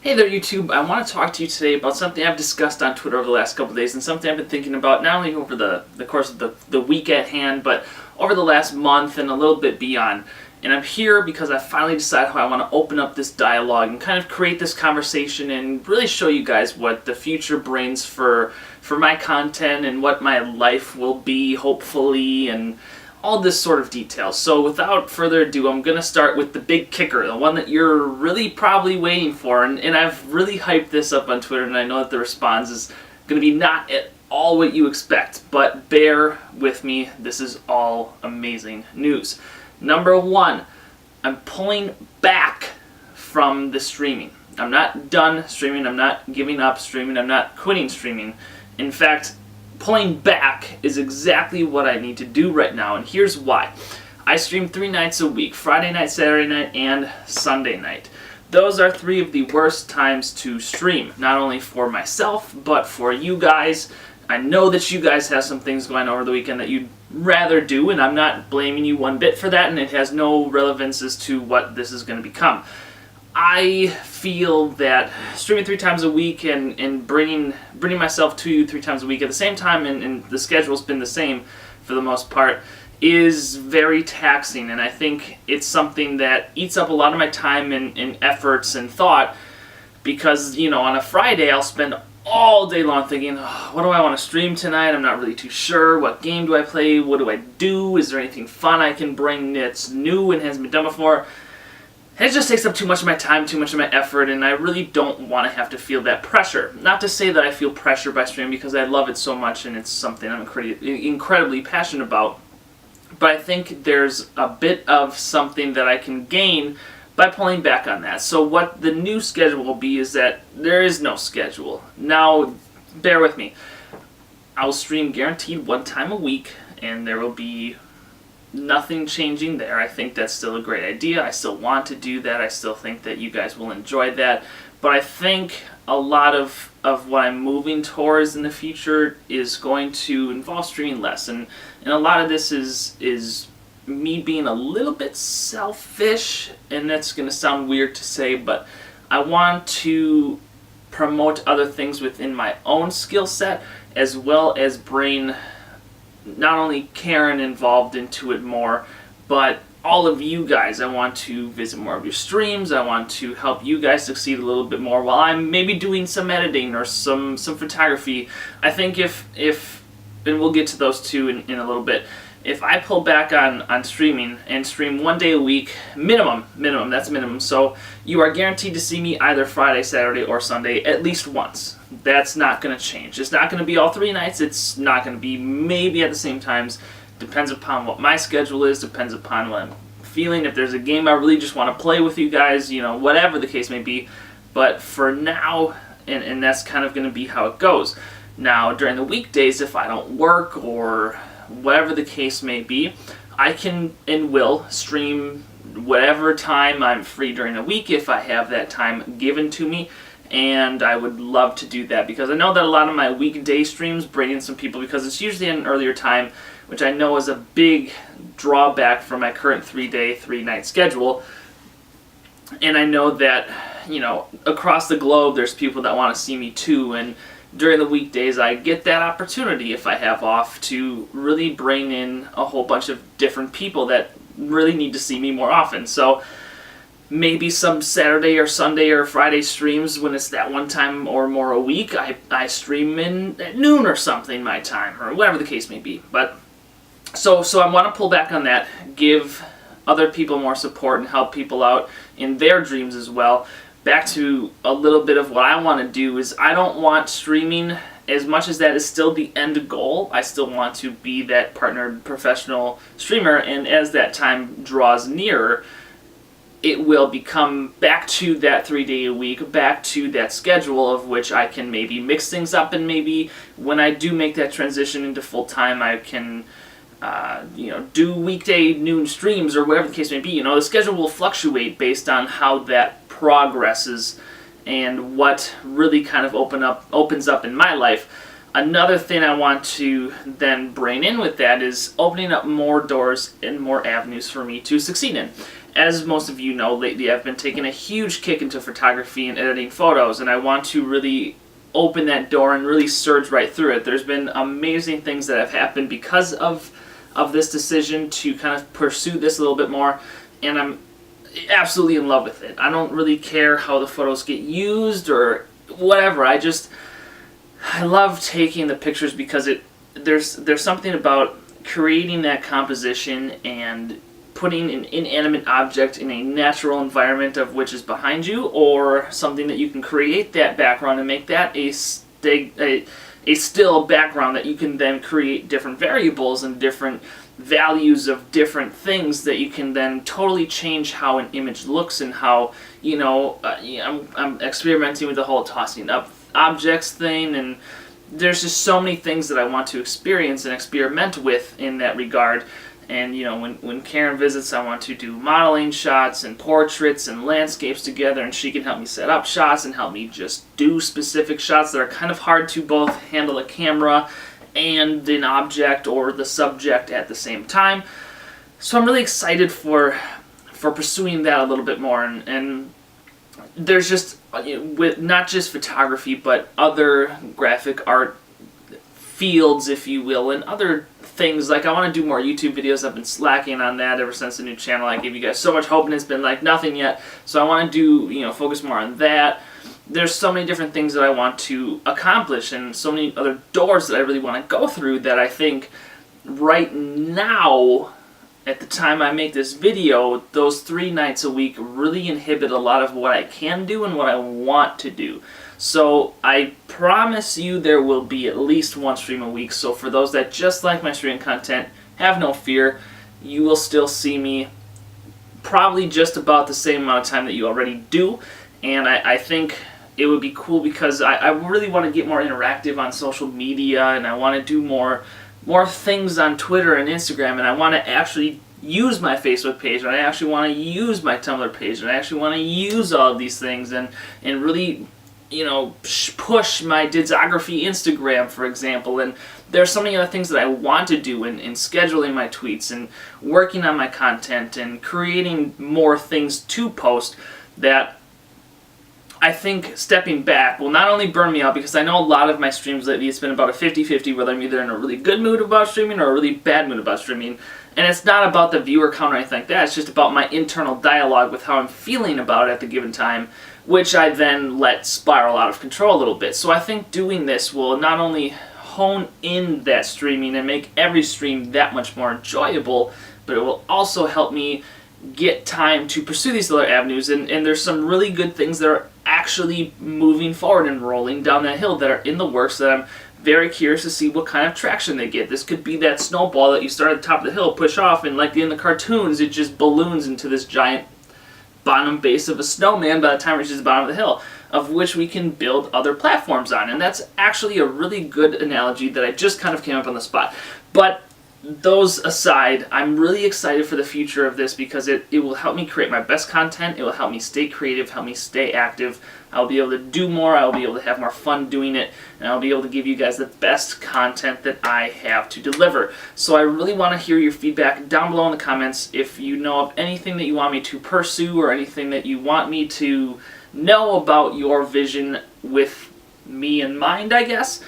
Hey there YouTube, I want to talk to you today about something I've discussed on Twitter over the last couple of days and something I've been thinking about not only over the course of the week at hand, but over the last month and a little bit beyond. And I'm here because I finally decided how I want to open up this dialogue and kind of create this conversation and really show you guys what the future brings for my content and what my life will be, hopefully, and all this sort of detail. So without further ado, I'm going to start with the big kicker, the one that you're really probably waiting for. And I've really hyped this up on Twitter, and I know that the response is going to be not at all what you expect. But bear with me, this is all amazing news. Number one, I'm pulling back from the streaming. I'm not done streaming, I'm not giving up streaming, I'm not quitting streaming. In fact, pulling back is exactly what I need to do right now, and here's why. I stream 3 nights a week, Friday night, Saturday night, and Sunday night. Those are 3 of the worst times to stream, not only for myself, but for you guys. I know that you guys have some things going on over the weekend that you'd rather do, and I'm not blaming you one bit for that, and it has no relevance as to what this is going to become. I feel that streaming 3 times a week and bringing myself to you 3 times a week at the same time, and the schedule's been the same for the most part, is very taxing, and I think it's something that eats up a lot of my time and efforts and thought, because, you know, on a Friday I'll spend all day long thinking, oh, what do I want to stream tonight? I'm not really too sure. What game do I play? What do I do? Is there anything fun I can bring that's new and hasn't been done before? And it just takes up too much of my time, too much of my effort, and I really don't want to have to feel that pressure. Not to say that I feel pressure by streaming, because I love it so much and it's something I'm incredibly passionate about. But I think there's a bit of something that I can gain by pulling back on that. So what the new schedule will be is that there is no schedule. Now, bear with me. I'll stream guaranteed 1 time a week, and there will be nothing changing there. I think that's still a great idea. I still want to do that. I still think that you guys will enjoy that. But I think a lot of what I'm moving towards in the future is going to involve streaming less. And a lot of this is me being a little bit selfish, and that's going to sound weird to say, but I want to promote other things within my own skill set, as well as bring not only Karen involved into it more, but all of you guys. I want to visit more of your streams. I want to help you guys succeed a little bit more while I'm maybe doing some editing or some photography. I think if and we'll get to those two in a little bit, if I pull back on streaming and stream 1 day a week, minimum, that's minimum, so you are guaranteed to see me either Friday, Saturday, or Sunday at least once. That's not going to change. It's not going to be all 3 nights. It's not going to be maybe at the same times. Depends upon what my schedule is, depends upon what I'm feeling. If there's a game I really just want to play with you guys, you know, whatever the case may be. But for now, and that's kind of going to be how it goes. Now, during the weekdays, if I don't work or whatever the case may be, I can and will stream whatever time I'm free during the week if I have that time given to me, and I would love to do that, because I know that a lot of my weekday streams bring in some people because it's usually at an earlier time, which I know is a big drawback from my current 3-day, 3-night schedule. And I know that, you know, across the globe there's people that want to see me too, and during the weekdays I get that opportunity, if I have off, to really bring in a whole bunch of different people that really need to see me more often. So maybe some Saturday or Sunday or Friday streams, when it's that 1 time or more a week, I stream in at noon or something my time, or whatever the case may be. But so I want to pull back on that, give other people more support and help people out in their dreams as well. Back to a little bit of what I want to do is, I don't want streaming, as much as that is still the end goal, I still want to be that partnered professional streamer, and as that time draws nearer, it will become back to that 3-day a week, back to that schedule of which I can maybe mix things up, and maybe when I do make that transition into full-time, I can do weekday noon streams or whatever the case may be. You know, the schedule will fluctuate based on how that progresses and what really kind of opens up in my life. Another thing I want to then bring in with that is opening up more doors and more avenues for me to succeed in. as most of you know, lately I've been taking a huge kick into photography and editing photos, and I want to really open that door and really surge right through it. There's been amazing things that have happened because of this decision to kind of pursue this a little bit more, and I'm absolutely in love with it. I don't really care how the photos get used or whatever. I love taking the pictures because there's something about creating that composition and putting an inanimate object in a natural environment of which is behind you, or something that you can create that background and make that a still background that you can then create different variables and different values of different things that you can then totally change how an image looks, and how, you know, I'm experimenting with the whole tossing up objects thing, and there's just so many things that I want to experience and experiment with in that regard. And, you know, when Karen visits, I want to do modeling shots and portraits and landscapes together, and she can help me set up shots and help me just do specific shots that are kind of hard to both handle a camera and an object or the subject at the same time. So I'm really excited for pursuing that a little bit more, and there's just, with not just photography but other graphic art fields, if you will, and other things. Like, I want to do more YouTube videos. I've been slacking on that ever since the new channel. I gave you guys so much hope and it's been like nothing yet. So I want to do, you know, focus more on that. There's so many different things that I want to accomplish, and so many other doors that I really want to go through, that I think right now, at the time I make this video, those 3 nights a week really inhibit a lot of what I can do and what I want to do. So I promise you there will be at least one stream a week. So for those that just like my streaming content, have no fear. You will still see me probably just about the same amount of time that you already do. And I think it would be cool because I really want to get more interactive on social media, and I want to do more things on Twitter and Instagram, and I want to actually use my Facebook page, and I actually want to use my Tumblr page, and I actually want to use all of these things and really, you know, push my Didsography Instagram, for example. And there's so many other things that I want to do in scheduling my tweets and working on my content and creating more things to post, that I think stepping back will not only burn me out, because I know a lot of my streams lately, it's been about a 50-50, whether I'm either in a really good mood about streaming or a really bad mood about streaming. And it's not about the viewer count or anything like that, it's just about my internal dialogue with how I'm feeling about it at the given time, which I then let spiral out of control a little bit. So I think doing this will not only hone in that streaming and make every stream that much more enjoyable, but it will also help me get time to pursue these other avenues, and there's some really good things that are actually moving forward and rolling down that hill that are in the works, that I'm very curious to see what kind of traction they get. This could be that snowball that you start at the top of the hill, push off, and like in the cartoons, it just balloons into this giant bottom base of a snowman by the time it reaches the bottom of the hill, of which we can build other platforms on. And that's actually a really good analogy that I just kind of came up on the spot. But those aside, I'm really excited for the future of this, because it will help me create my best content, it will help me stay creative, help me stay active, I'll be able to do more, I'll be able to have more fun doing it, and I'll be able to give you guys the best content that I have to deliver. So I really want to hear your feedback down below in the comments. If you know of anything that you want me to pursue, or anything that you want me to know about your vision with me in mind, I guess,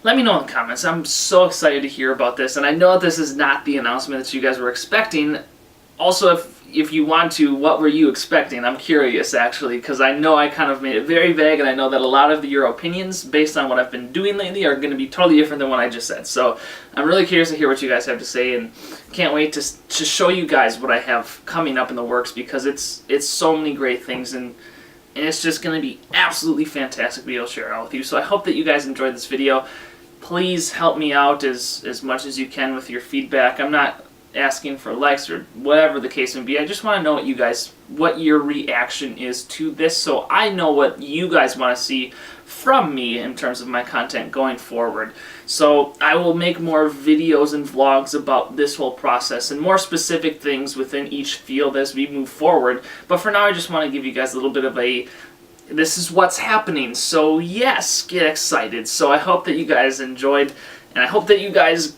let me know in the comments. I'm so excited to hear about this, and I know this is not the announcement that you guys were expecting. Also, if you want to, what were you expecting? I'm curious, actually, because I know I kind of made it very vague, and I know that a lot of your opinions, based on what I've been doing lately, are going to be totally different than what I just said. So I'm really curious to hear what you guys have to say, and can't wait to show you guys what I have coming up in the works, because it's so many great things, and it's just going to be absolutely fantastic to be able to share it all with you. So I hope that you guys enjoyed this video. Please help me out as much as you can with your feedback. I'm not asking for likes or whatever the case may be. I just want to know what your reaction is to this, so I know what you guys want to see from me in terms of my content going forward. So I will make more videos and vlogs about this whole process and more specific things within each field as we move forward. But for now, I just want to give you guys a little bit of a, this is what's happening. So yes, get excited. So I hope that you guys enjoyed, and I hope that you guys,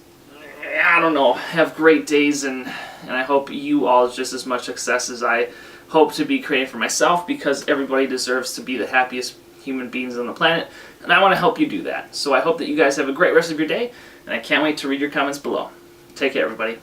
I don't don't know, have great days, and I hope you all just as much success as I hope to be creating for myself, because everybody deserves to be the happiest human beings on the planet, and I want to help you do that. So I hope that you guys have a great rest of your day, and I can't wait to read your comments below. Take care, everybody.